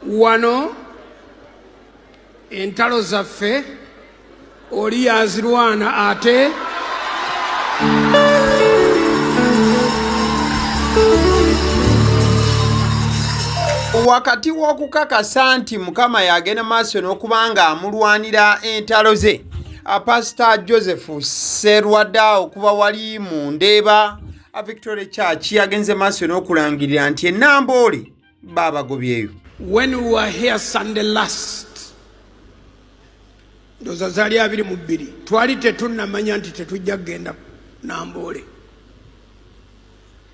wano entalo zaffe oli yazirwana ate wakati w'okukakasa nti Mukama yagenda maaso n'okubanga amulwanira entalo ze, Pastor Joseph Serwadda okuva wali mu Ndeeba Victoria Church yagenze maaso n'okulangirira nti Namboole babagobyeyo. When we were here Sunday last, ndoza zali 22 twali tetunnamanya nti tetujja kugenda Namboole.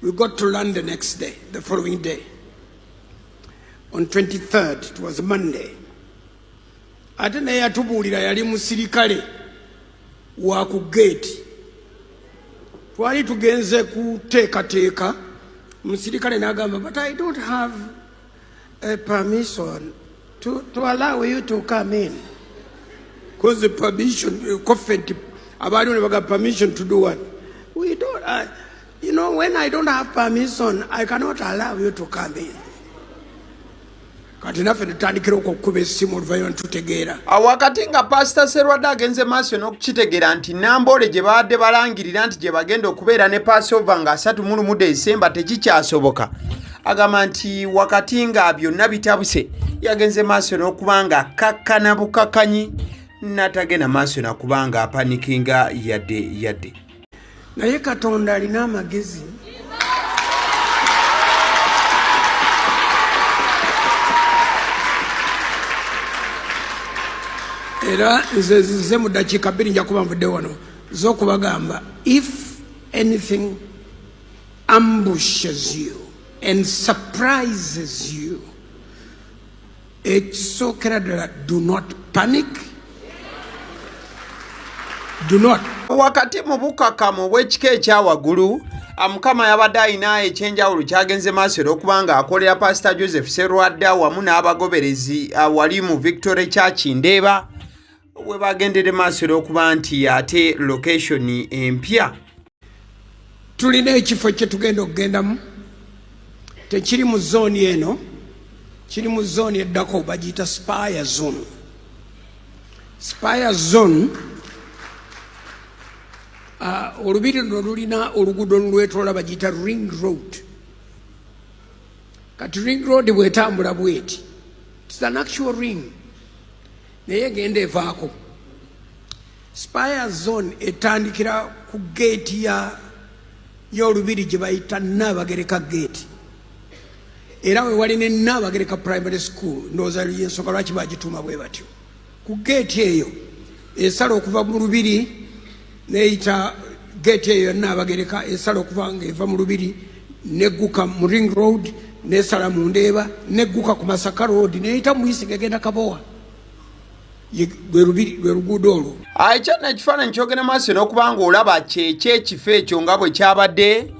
We got to learn the next day, the following day. On 23rd, it was Monday. Ate naye yatubuulira yali musirikale wa ku gate. Twali tugenze kuteekateeka, musirikale n'agamba, but I don't have a permission to allow you to come in. Because the permission, about permission to do what? We don't, when I don't have permission, I cannot allow you to come in. Wakati nga Pastor Serwadda agenze maaso n'okukitegeera nti Namboole gye baadde balangirira nti gye bagenda okubeera ne Passover nga 31 December tekikyasoboka, agamba nti wakati nga byonna bitabuse yagenze maaso n'okubanga akakkana bukakkanyi n'atagenda maaso nakubanga apanikinga yadde. Naye Katonda alina amagezi. Era nze mu dakiika 2 nja kuba nvudde wano z'okubagamba, if anything ambushes you and surprises you, ekisookera ddala, do not panic. Do not. Wakati mu bukakamu bw'ekika ekyawaggulu, Mukama yabadde alina ekyenjawulo kyagenze maaso okubanga akolera Pastor Joseph Serwadda wamu n'abagoberezi wali mu Victoria Church Ndeeba, we bagendere maaso okuba nti ate location empya. Tulina ekifo kye tugenda okugendamu, tekiri mu zooni eno, kiri mu zooni eddako bagiyita Spire Zone. Spire Zone, olubiri luno lulina oluguudo lwetoola bagiyita Ring Road. Kati Ring Road bwetambula bweti, it's an actual ring, naye genda evaako. Spire Zone etandikira ku gate y'olubiri gye bayita Nnabagereka gate, era we wali ne Nnabagereka primary school, ndowooza y'ensonga lwaki bagituuma bwe batyo. Ku gate eyo esala okuva mu lubiri neeyita gate eyo Nnabagereka, esala okuva ng'eva mu lubiri negguka mu Ring Road, nesala mu Ndeeba, negguka ku Masaka Road, neeyita mu Muyisi ng'egenda Kabowa. Lwe luguudo olwo. Ekyana ekifaananyi kyogenda maaso n'okubanga olaba ekifo ekyo nga bwe kyabadde,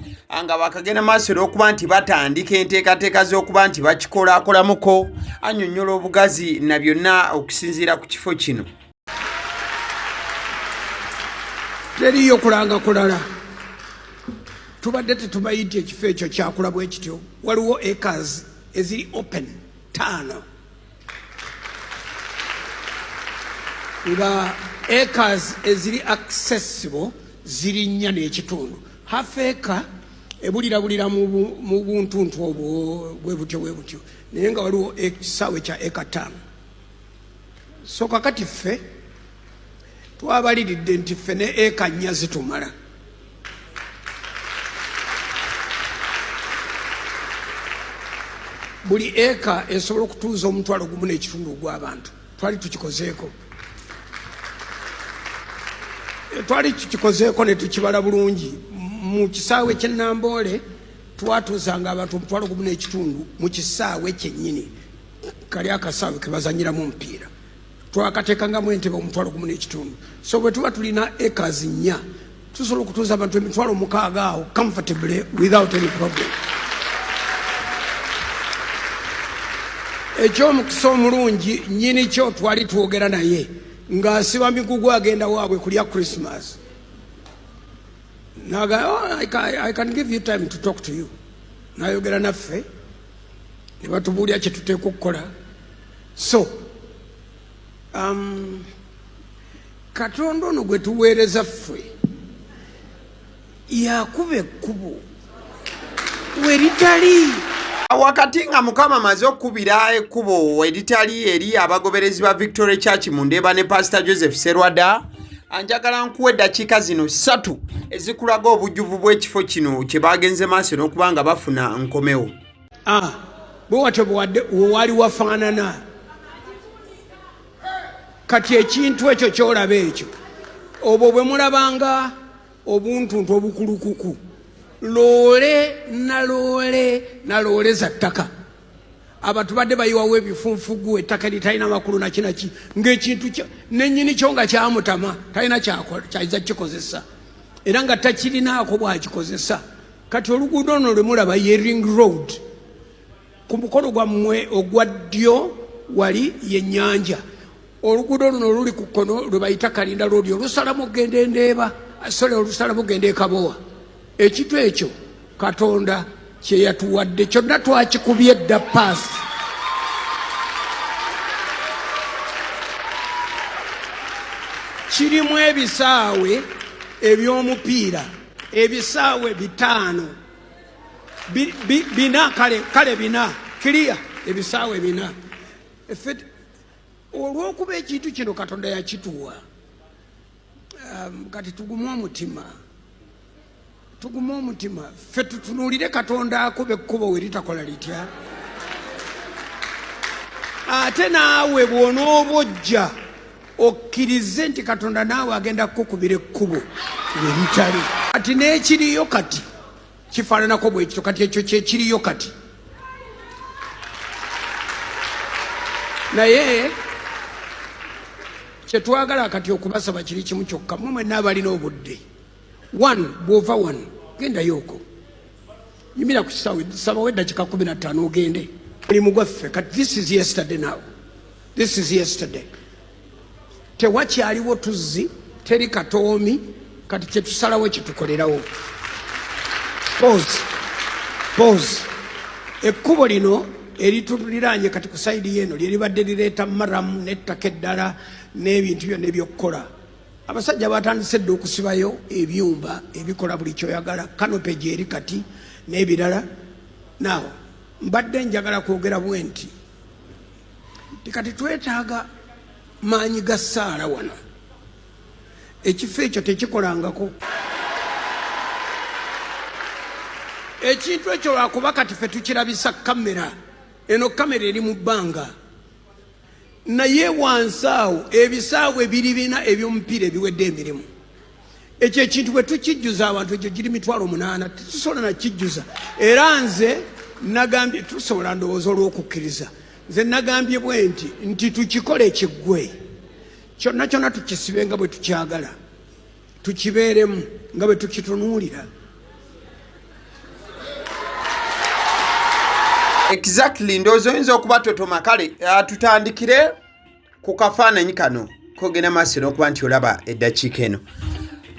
nga bakagenda maaso n'okuba nti batandika enteekateeka z'okuba nti bakikolaakolamuko, annyonnyola obugazi na byonna okusinziira ku kifo kino. Teriyo kulanga kulala. Tubadde tetubayita ekifo ekyo kyakula bwe kityo. Waliwo acres eziri open 5. Nga acres eziri accessible ziri 4 n'ekitundu. Half acre ebulirabulira mu buntuntu obwo bwe butyo. Naye nga waliwo ekisaawe kya acre 5. So kakati ffe twabaliridde nti ffe ne acre 4 zitumala. Buli acre esobola okutuuza omutwalo gumu n'ekitundu gw'abantu. Twali tukikozeeko ne tukibala bulungi. Mu kisaawe ky'e Namboole twatuuzanga abantu omutwalo gumu n'ekitundu mu kisaawe kyennyini, kali akasaawe ke bazanyiramu omupiira. Twakateekangamu entebe omutwalo gumu n'ekitundu. So bwe tuba tulina acres 4 tusobola okutuuza abantu emitwalo 6 awo comfortably without any problem. Ekyomukisa omulungi nnyini kyo twali twogera naye ng'asiba migugu agenda waabwe kulya Christmas. I can give you time to talk to you. N'ayogera naffe ne batubuulira kye tuteeka okukola. So Katonda ono gwe tuweereza ffe yakuba ekkubo weritali. Wakati nga Mukama amaze okukubira ekkubo weritali eri abagoberezi ba Victoria Church mu Ndeeba ne Pastor Joseph Serwadda, anjagala nkuwa eddakiika zino 3 ezikulaga obujjuvu bw'ekifo kino kye bagenze maaso n'okuba nga bafuna nkomewo. Bwe watyo wali wafaanana. Kati ekintu ekyo kyolaba ekyo obwo bwe mulabanga obuntuntu obukulukuku loole za ttaka abantu badde bayiwawo ebifunfugu ettaka litalina makulu nakinaki ng'ekintu nennyini kyo nga kyamutama talina kyayiza kikozesa era nga takirinaako bwakikozesa. Kati oluguudo ono lwe mulaba ye ring road, ku mukono gwammwe ogwa ddyo wali yennyanja. Oluguudo luno luli ku kkono lwe bayita Kalinda Road, olusalamu ogenda e Ndeeba, olusalamu ogenda e Kabowa. Ekintu ekyo Katonda kye yatuwadde kyonna twakikubye dda paasi. Kirimu ebisaawe eby'omupiira, ebisaawe 5 bina kale bina clear, ebisaawe 4. Olw'okuba ekintu kino Katonda yakituwa, kati tugume omutima ffe tutunuulire Katonda akuba ekkubo we litakola litya. Ate naawe bw'onooba ojja okkirize nti Katonda naawe agenda kukubira ekkubo we litali. Kati n'ekiriyo kati kifaananako bwe kityo, kati ekyo kyekiriyo kati. Naye kyetwagala kati okubasaba kiri kimu kyokka, mmwe mwenna abalina obudde. 1 bw'ova 1 gendayo okwo, yimira ku kisaawe sabawo eddakiika 15 ogende. Mulimu gwaffe kati this is yesterday now, this is yesterday. Tewakyaliwo tuzzi, teri katoomi, kati kyetusalawo kyetukolerawo. Pause. Ekkubo lino erituliraanye kati ku sayidi yeeno lye libadde lireeta maramu n'ettaka eddala n'ebintu byonna ebyokukola. Abasajja batandise dde okusibayo ebyumba ebikola buli kyoyagala, kanope gyeri kati n'ebirala. Naawe mbadde njagala kwogera bwe nti kati twetaaga maanyi ga Saala wano. Ekifo ekyo tekikolangako. Ekintu ekyo lwakuba kati ffe tukirabisa kamera, eno kamera eri mu bbanga. Naye wansi awo ebisaawe biri bina eby'omupiira ebiwedde emirimu. Ekyo ekintu bwe tukijjuza abantu, ekyo giri 8,000 tetusobola nakijjuza. Era nze nagambye tusobola ndowooza olw'okukkiriza, nze nagambye bwe nti tukikole kiggwe, kyonna tukisibe nga bwe tukyagala, tukibeeremu nga bwe tukitunuulira. Exactly, ndowooza oyinza okuba totoma. Kale tutandikire ku kafaananyi kano kogenda maaso n'okuba nti olaba eddakiika eno.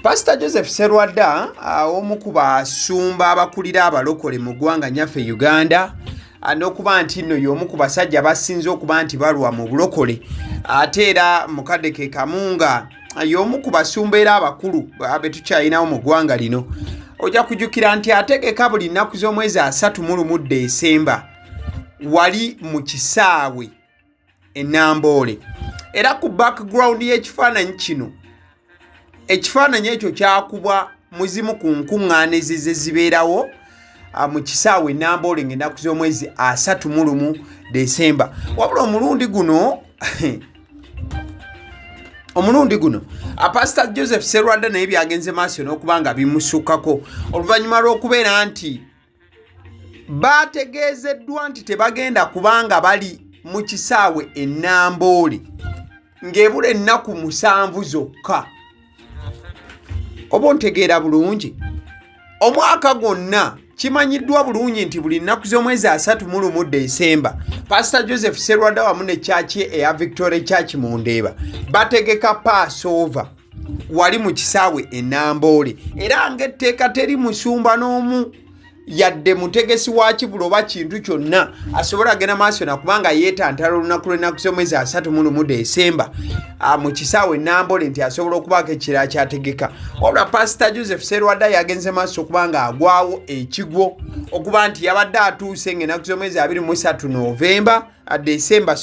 Pastor Joseph Serwadda, omu ku basumba abakulira abalokole mu ggwanga nyaffe Uganda, n'okuba nti nno y'omu ku basajja basinze okuba nti balwa mu bulokole, ate era mukadde ke Kamunga y'omu ku basumba era abakulu be tukyalinawo mu ggwanga lino. Ojja kujjukira nti ategeka buli nnaku z'omwezi 31 Desemba wali mu kisaawe e Namboole. Era ku background y'ekifaananyi kino, ekifaananyi ekyo kyakubwa muzimu ku nkuŋŋaana ezize zibeerawo mu kisaawe e Namboole ng'ennaku z'omwezi 31 Desemba. Wabula omulundi guno Pastor Joseph Serwadda naye byagenze maaso n'okuba nga bimusukkako oluvannyuma lw'okubeera nti bategeezeddwa nti tebagenda kubanga bali mu kisaawe e Namboole ng'ebula ennaku 7 zokka. Oba ontegeera bulungi? Omwaka gwonna kimanyiddwa bulungi nti buli nnaku z'omwezi 31 Desemba Pastor Joseph Serwadda wamu ne church eya Victoria Church mu Ndeeba bategeka Passover wali mu kisaawe e Namboole. Era ng'etteeka teri musumba n'omu yadde mutegesi wa kibulo oba kintu kyonna asobola agenda maaso nakubanga yeetantala olunaku lw'ennaku z'omwezi 31 Desemba mu kisaawe Namboole nti asobola okubaako ekirala kyategeka. Wabula Pastor Joseph Serwadda yagenze maaso okubanga agwawo ekigwo okuba nti yabadde atuuse ng'ennaku z'omwezi 23 Desemba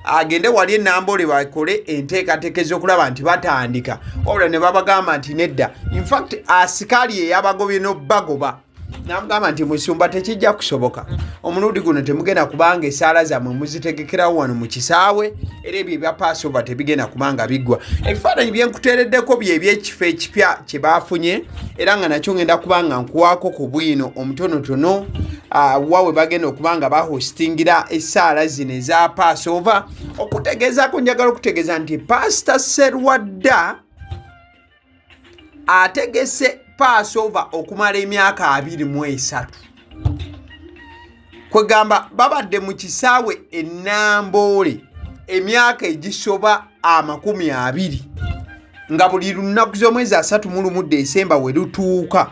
agende wali e Namboole bakole enteekateeka ez'okulaba nti batandika. Wabula ne babagamba nti nedda, in fact asikaali eyabagobye n'obbagoba namugamba nti musumba tekijja kusoboka, omulundi guno temugenda kubanga esaala zammwe muzitegekerawo wano mu kisaawe era ebyo ebya Passover tebigenda kubanga biggwa. Ebifaananyi byenkuteereddeko by'ebyekifo ekipya kye baafunye era nga nakyo ngenda kubanga nkuwaako ku bwino omutonotono wawe bagenda okubanga bahostingira esaala zino eza Passover okutegeezaako. Njagala okutegeeza nti Pastor Serwadda ategese Passover okumala emyaka 23 kwegamba babadde mu kisaawe e Namboole emyaka egisoba 20 nga buli lunaku z'omwezi 31 Desemba we lutuuka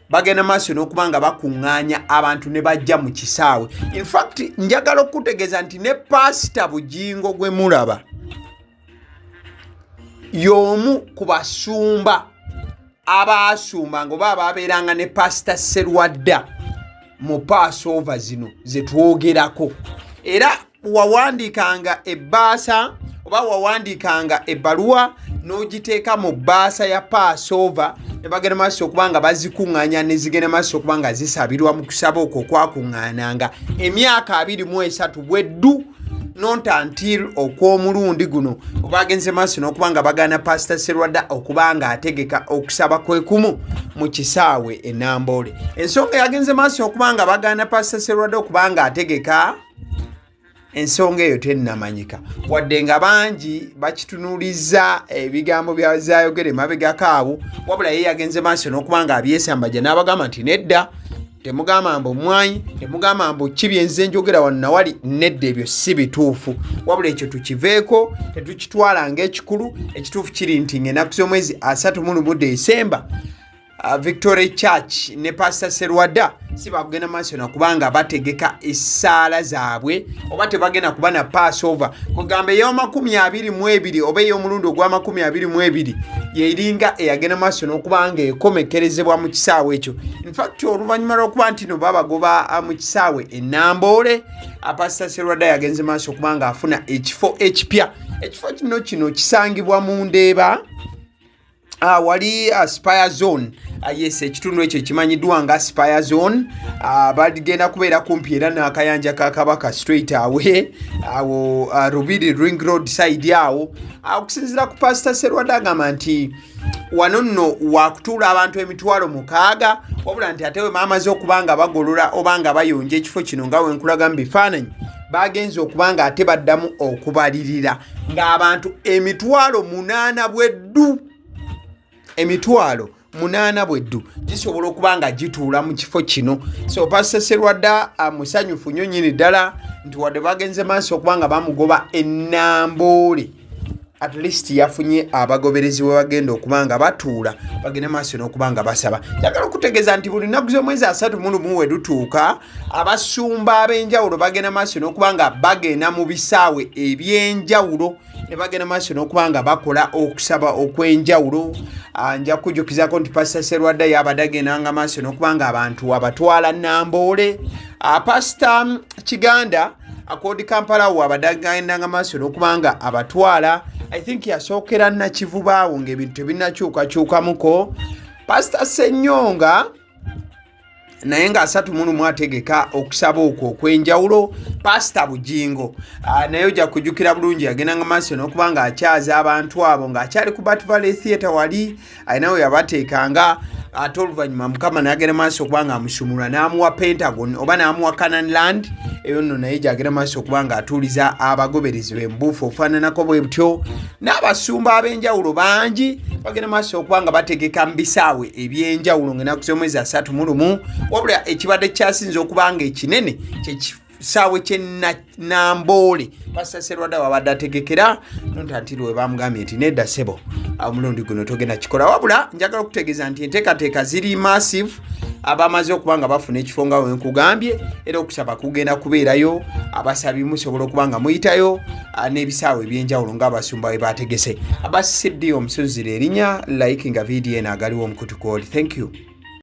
bagenda maaso n'okubanga bakuŋŋaanya abantu ne bajja mu kisaawe. In fact njagala okutegeeza nti ne Pastor Bugingo gwe mulaba y'omu ku basumba abasumbanga oba ababeeranga ne Pastor Serwadda mu Passover zino ze twogerako, era wawandiikanga ebbaasa oba wawandiikanga ebbaluwa n'ogiteeka mu bbaasa ya Passover ne bagenda maaso okubanga bazikuŋŋaanya ne zigenda maaso okubanga zisabirwa mu kusaba okwo okwakuŋŋaananga emyaka 23 bweddu not until okw'omulundi guno bagenze maaso n'okubanga bagana Pastor Serwadda okubanga ategeka okusaba kwekumu mu kisaawe e Namboole. Ensonga yagenze maaso okubanga bagana Pastor Serwadda okubanga ategeka, ensonga eyo tennamanyika wadde nga bangi bakitunuuliza ebigambo byazayogere mabegako abo, wabula ye yagenze maaso n'okubanga abyesambajja n'abagamba nti nedda, temugamba mbu mwanyi, temugamba mbu kibyenze njogera wano nawali, nedda ebyo si bituufu. Wabula ekyo tukiveeko, tetukitwala ng'ekikulu. Ekituufu kiri nti ng'ennaku z'omwezi 31 Desemba Victoria Church ne Pastor Serwadda si bagenda maaso nakubanga bategeka essaala zaabwe oba tebagenda kuba na Passover. Kugamba ey'omu22 oba ey'omulundi ogwa22 yeringa eyagenda maaso n'okubanga ekomekerezebwa mu kisaawe ekyo. In fact oluvannyuma lw'okuba nti no babagoba mu kisaawe e Namboole, Pastor Serwadda yagenze maaso okubanga afuna ekifo ekipya. Ekifo kino kisangibwa mu Ndeeba wali Spire Zone. Yes, ekitundu ekyo kimanyiddwa nga Spire Zone. Bagenda kubeera kumpi era n'akayanja ka Kabaka straight away awo Rubiri Ring Road side awo. Okusinziira ku Pastor Serwadda agamba nti wano nno wakutuula abantu emitwalo 6 wabula nti ate we maamaze okubanga bagolola obanga bayonja ekifo kino nga wenkulaga mu bifaananyi bagenze okubanga ate baddamu okubalirira ng'abantu emitwalo 8 bweddu, emitwalo 8 bweddu gisobola okubanga gituula mu kifo kino. So Pastor Serwadda musanyufu nnyo nnyini ddala nti wadde bagenze maaso okubanga bamugoba e Namboole, at least yafunye abagoberezi we bagenda okubanga batuula bagenda maaso n'okubanga basaba. Njagala okutegeeza nti buli nnaku z'omwezi 31 we dutuuka abasumba ab'enjawulo bagenda maaso n'okubanga bagenda mu bisaawe eby'enjawulo ne bagenda maaso n'okubanga bakola okusaba okw'enjawulo. Nja kujjukizako nti Pastor Serwadda yabadde agendanga maaso n'okubanga abantu abatwala Namboole. Pastor Kiganda akodi Kampala wabadde agendanga maaso n'okubanga abatwala. I think yasookera Nakivuba awo ng'ebintu tebinnakyukakyukamuko. Pastor Senyonga naye nga 31 ategeka okusaba okwo okwenjawulo. Pastor Bugingo naye ojja kujjukira bulungi yagendanga maaso n'okubanga akyaza abantu abo ng'akyali ku Bat Valley Theatre wali ayinawe yabateekanga. Ate oluvannyuma Mukama n'agenda maaso okubanga amusumula n'amuwa Pentagon oba n'amuwa Canaan Land. Eyo nno naye gyagenda maaso okubanga atuuliza abagoberezi be mbuufu ofaananako bwe butyo. N'abasumba ab'enjawulo bangi bagenda maaso okubanga bategeka mu bisaawe eby'enjawulo ng'ennaku z'omwezi 31. Wabula ekibadde kyasinze okubanga ekinene kisaawe kye Namboole Pastor Serwadda wabadde ategekera nontatiro we bamugambye nti nedda ssebo omulundi guno togenda kikola wabula njagala okutegeeza nti enteekateeka ziri massive abamaze okuba nga bafuna ekifo nga we nkugambye era okusaba kugenda kubeerayo abasabi musobola okuba nga muyitayo n'ebisaawe ebyenjawulo ng'abasumba we bategese abasidde omusuzire erinnya like nga vidiyo eno agaliwo omukutu kwoli. Thank you.